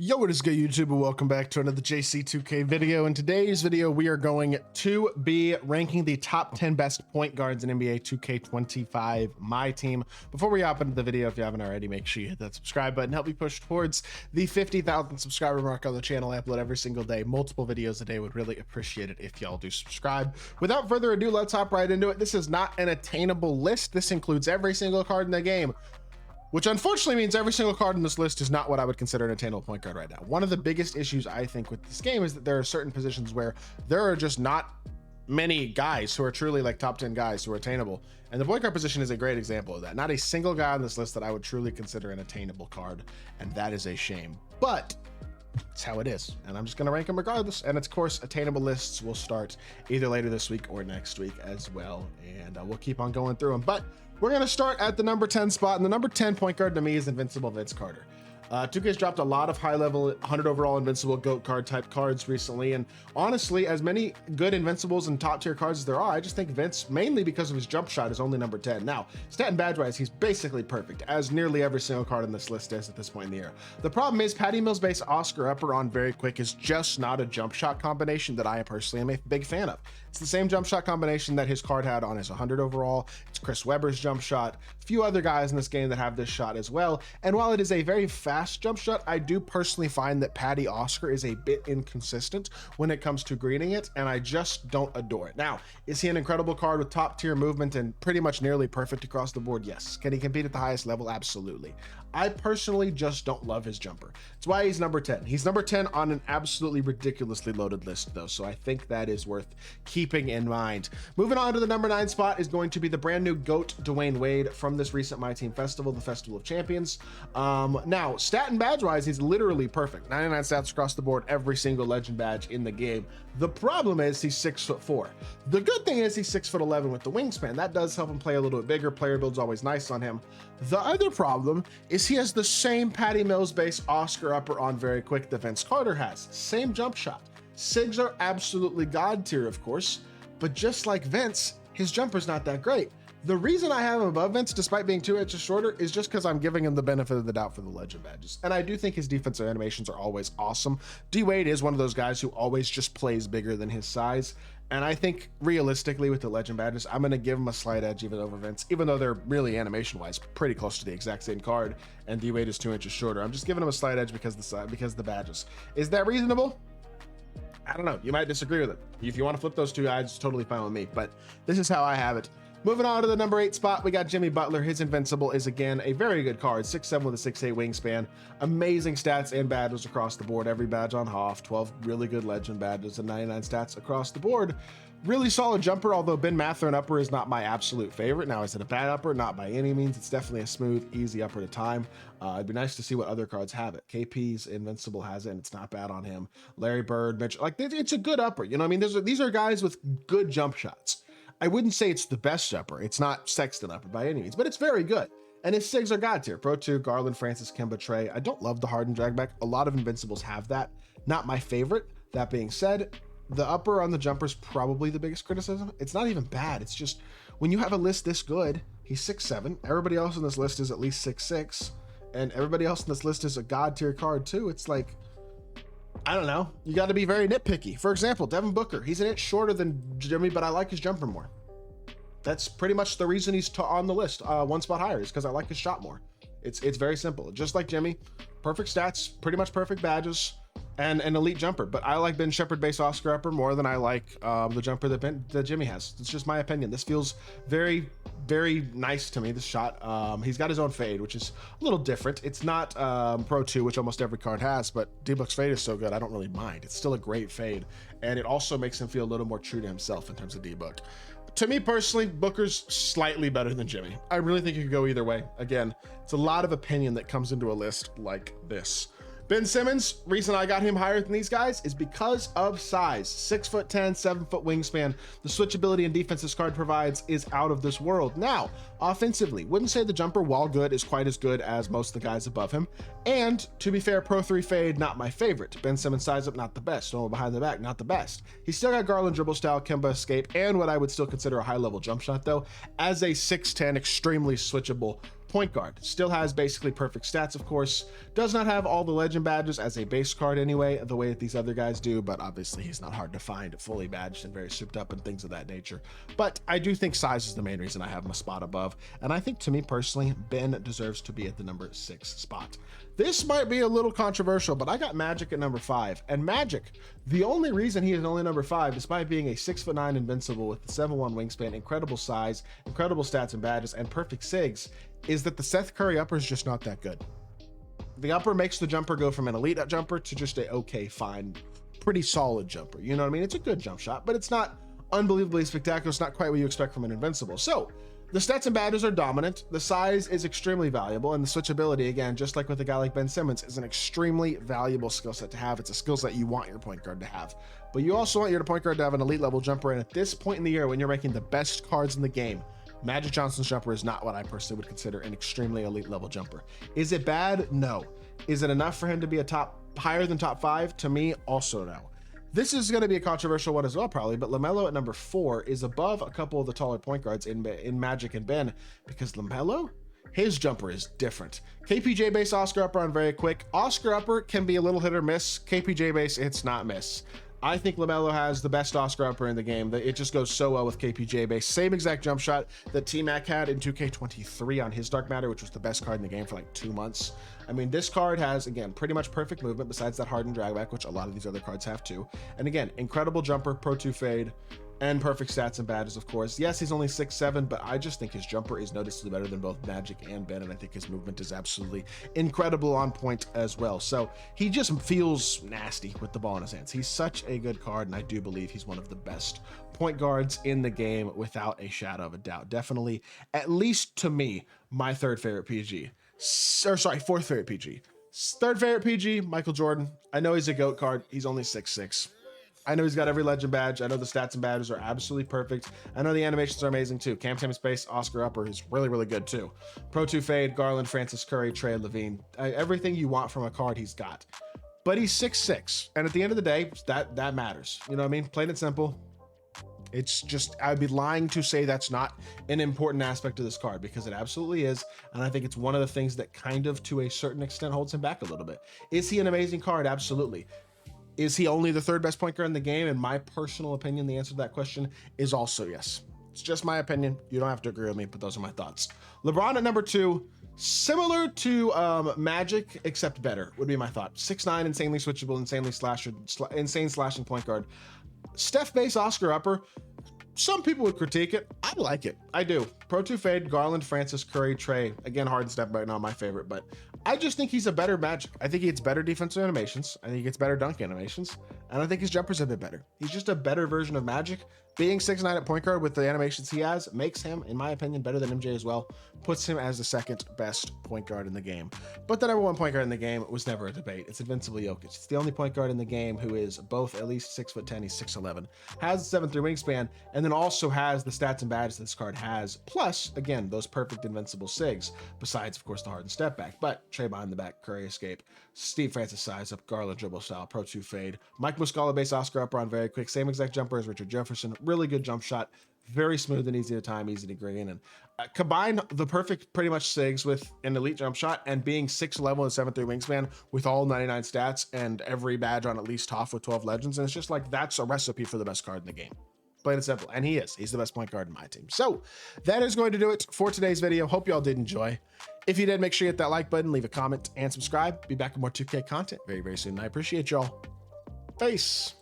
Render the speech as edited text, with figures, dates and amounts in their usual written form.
Yo, what is good, YouTube, and welcome back to another JC2K video. In today's video, we are going to be ranking the top 10 best point guards in NBA 2K25 MyTEAM. Before we hop into the video, if you haven't already, make sure you hit that subscribe button. Help me push towards the 50,000 subscriber mark on the channel. I upload every single day, multiple videos a day. Would really appreciate it if y'all do subscribe. Without further ado, let's hop right into it. This is not an attainable list. This includes every single card in the game, which unfortunately means every single card in this list is not what I would consider an attainable point guard right now. One of the biggest issues I think with this game is that there are certain positions where there are just not many guys who are truly like top 10 guys who are attainable. And the point guard position is a great example of that. Not a single guy on this list that I would truly consider an attainable card. And that is a shame, but it's how it is. And I'm just going to rank them regardless. And of course, attainable lists will start either later this week or next week as well. And we'll keep on going through them. But we're going to start at the number 10 spot, and the number 10 point guard to me is Invincible Vince Carter. 2K's dropped a lot of high-level 100 overall Invincible GOAT card type cards recently, and honestly, as many good Invincibles and top-tier cards as there are, I just think Vince, mainly because of his jump shot, is only number 10. Now, stat and badge-wise, he's basically perfect, as nearly every single card on this list is at this point in the year. The problem is, Patty Mills-based Oscar upper on very quick is just not a jump shot combination that I personally am a big fan of. It's the same jump shot combination that his card had on his 100 overall. It's Chris Webber's jump shot, a few other guys in this game that have this shot as well, and while it is a very fast jump shot, I do personally find that Patty Oscar is a bit inconsistent when it comes to greening it, and I just don't adore it. Now, is he an incredible card with top tier movement and pretty much nearly perfect across the board? Yes. Can he compete at the highest level? Absolutely. I personally just don't love his jumper. That's why he's number 10. He's number 10 on an absolutely ridiculously loaded list though, so I think that is worth keeping in mind. Moving on to the number 9 spot is going to be the brand new GOAT Dwyane Wade from this recent MyTEAM festival, the Festival of Champions. Now, stat and badge wise, he's literally perfect. 99 stats across the board, every single legend badge in the game. The problem is he's 6'4". The good thing is he's 6'11" with the wingspan. That does help him play a little bit bigger. Player build's always nice on him. The other problem is he has the same Patty Mills based Oscar upper on very quick that Vince Carter has. Same jump shot. SIGs are absolutely god tier, of course, but just like Vince, his jumper's not that great. The reason I have him above Vince, despite being 2 inches shorter, is just because I'm giving him the benefit of the doubt for the legend badges. And I do think his defensive animations are always awesome. D Wade is one of those guys who always just plays bigger than his size. And I think realistically with the legend badges, I'm going to give him a slight edge even over Vince, even though they're really animation wise pretty close to the exact same card. And D Wade is 2 inches shorter. I'm just giving him a slight edge because the badges. Is that reasonable? I don't know. You might disagree with it. If you want to flip those two guys, it's totally fine with me. But this is how I have it. Moving on to the number 8 spot, we got Jimmy Butler. His Invincible is, again, a very good card. 6'7" with a 6'8" wingspan. Amazing stats and badges across the board. Every badge on Hoff. 12 really good legend badges and 99 stats across the board. Really solid jumper, although Ben Mathurin upper is not my absolute favorite. Now, is it a bad upper? Not by any means. It's definitely a smooth, easy upper to time. It'd be nice to see what other cards have it. KP's Invincible has it, and it's not bad on him. Larry Bird, Mitch, like, it's a good upper. You know what I mean? These are guys with good jump shots. I wouldn't say it's the best upper. It's not Sexton upper by any means, but it's very good. And his SIGs are god tier. Pro 2, Garland, Francis, Kemba, Trey. I don't love the Harden dragback. A lot of Invincibles have that. Not my favorite. That being said, the upper on the jumper is probably the biggest criticism. It's not even bad. It's just when you have a list this good, he's 6'7". Everybody else on this list is at least 6'6". And everybody else on this list is a god tier card too. It's like, I don't know. You got to be very nitpicky. For example, Devin Booker. He's an inch shorter than Jimmy, but I like his jumper more. That's pretty much the reason he's on the list. 1 spot higher is because I like his shot more. It's very simple. Just like Jimmy, perfect stats, pretty much perfect badges, and an elite jumper. But I like Ben Shepherd based Oscar upper more than I like the jumper that Jimmy has. It's just my opinion. This feels very, very nice to me, this shot. He's got his own fade, which is a little different. It's not Pro 2, which almost every card has, but D-Book's fade is so good, I don't really mind. It's still a great fade, and it also makes him feel a little more true to himself in terms of D-Book. To me personally, Booker's slightly better than Jimmy. I really think it could go either way. Again, it's a lot of opinion that comes into a list like this. Ben Simmons, reason I got him higher than these guys is because of size. 6'10", 7-foot wingspan. The switchability and defense this card provides is out of this world. Now, offensively, wouldn't say the jumper, while good, is quite as good as most of the guys above him. And to be fair, Pro 3 fade, not my favorite. Ben Simmons size up, not the best. No behind the back, not the best. He's still got Garland dribble style, Kemba escape, and what I would still consider a high level jump shot though, as a 6'10", extremely switchable point guard. Still has basically perfect stats, of course. Does not have all the legend badges as a base card anyway, the way that these other guys do, but obviously he's not hard to find, fully badged and very souped up and things of that nature. But I do think size is the main reason I have him a spot above. And I think, to me personally, Ben deserves to be at the number 6 spot. This might be a little controversial, but I got Magic at number 5. And Magic, the only reason he is only number 5, despite being a 6'9" invincible with the 7'1" wingspan, incredible size, incredible stats and badges, and perfect SIGs, is that the Seth Curry upper is just not that good. The upper makes the jumper go from an elite jumper to just a okay, fine, pretty solid jumper. You know what I mean? It's a good jump shot, but it's not unbelievably spectacular. It's not quite what you expect from an invincible. So the stats and badges are dominant. The size is extremely valuable, and the switchability, again, just like with a guy like Ben Simmons, is an extremely valuable skill set to have. It's a skill set you want your point guard to have, but you also want your point guard to have an elite level jumper. And at this point in the year, when you're making the best cards in the game, Magic Johnson's jumper is not what I personally would consider an extremely elite level jumper. Is it bad? No. Is it enough for him to be higher than top 5? To me, also no. This is going to be a controversial one as well, probably, but LaMelo at number 4 is above a couple of the taller point guards in Magic and Ben, because LaMelo, his jumper is different. KPJ base Oscar upper on very quick. Oscar upper can be a little hit or miss. KPJ base, it's not miss. I think LaMelo has the best Oscar upper in the game. It just goes so well with KPJ base. Same exact jump shot that T-Mac had in 2K23 on his Dark Matter, which was the best card in the game for like 2 months. I mean, this card has, again, pretty much perfect movement besides that hardened drag back, which a lot of these other cards have too. And again, incredible jumper, Pro 2 fade, and perfect stats and badges, of course. Yes, he's only 6'7", but I just think his jumper is noticeably better than both Magic and Ben, and I think his movement is absolutely incredible on point as well. So he just feels nasty with the ball in his hands. He's such a good card, and I do believe he's one of the best point guards in the game without a shadow of a doubt. Definitely, at least to me, my fourth favorite PG. Third favorite PG, Michael Jordan. I know he's a GOAT card. He's only 6'6". I know he's got every legend badge. I know the stats and badges are absolutely perfect. I know the animations are amazing too. Cam Tim Space, Oscar upper is really, really good too. Pro 2 fade, Garland, Francis Curry, Trey, Levine. Everything you want from a card he's got. But he's 6'6", and at the end of the day, that matters. You know what I mean? Plain and simple. It's just, I'd be lying to say that's not an important aspect of this card, because it absolutely is. And I think it's one of the things that kind of, to a certain extent, holds him back a little bit. Is he an amazing card? Absolutely. Is he only the 3rd best point guard in the game? In my personal opinion, the answer to that question is also yes. It's just my opinion. You don't have to agree with me, but those are my thoughts. LeBron at number 2, similar to Magic, except better, would be my thought. 6'9", insanely switchable, insane slashing point guard. Steph base, Oscar upper. Some people would critique it. I like it. I do. Pro 2 fade, Garland, Francis, Curry, Trey. Again, Harden, Steph, but not my favorite, but I just think he's a better Magic. I think he gets better defensive animations. I think he gets better dunk animations. And I think his jumper's a bit better. He's just a better version of Magic. Being 6'9" at point guard with the animations he has makes him, in my opinion, better than MJ as well. Puts him as the 2nd best point guard in the game. But the number 1 point guard in the game was never a debate. It's Invincible Jokic. It's the only point guard in the game who is both at least 6'10", he's 6'11", has the 7'3" wingspan, and then also has the stats and badges this card has. Plus, again, those perfect invincible SIGs, besides, of course, the hardened step back. But Trey behind the back, Curry escape, Steve Francis size up, Garland dribble style, Pro 2 fade, Mike Muscala base Oscar upper on very quick, same exact jumper as Richard Jefferson. Really good jump shot, very smooth and easy to time, easy to green, and combine the perfect pretty much SIGs with an elite jump shot and being 6'11" and 7'3" wingspan with all 99 stats and every badge on at least half with 12 legends, and it's just like, that's a recipe for the best card in the game. Plain and simple. And he's the best point guard in my team. So that is going to do it for today's video. Hope y'all did enjoy. If you did, make sure you hit that like button, leave a comment, and subscribe. Be back with more 2K content very, very soon. I appreciate y'all. Peace.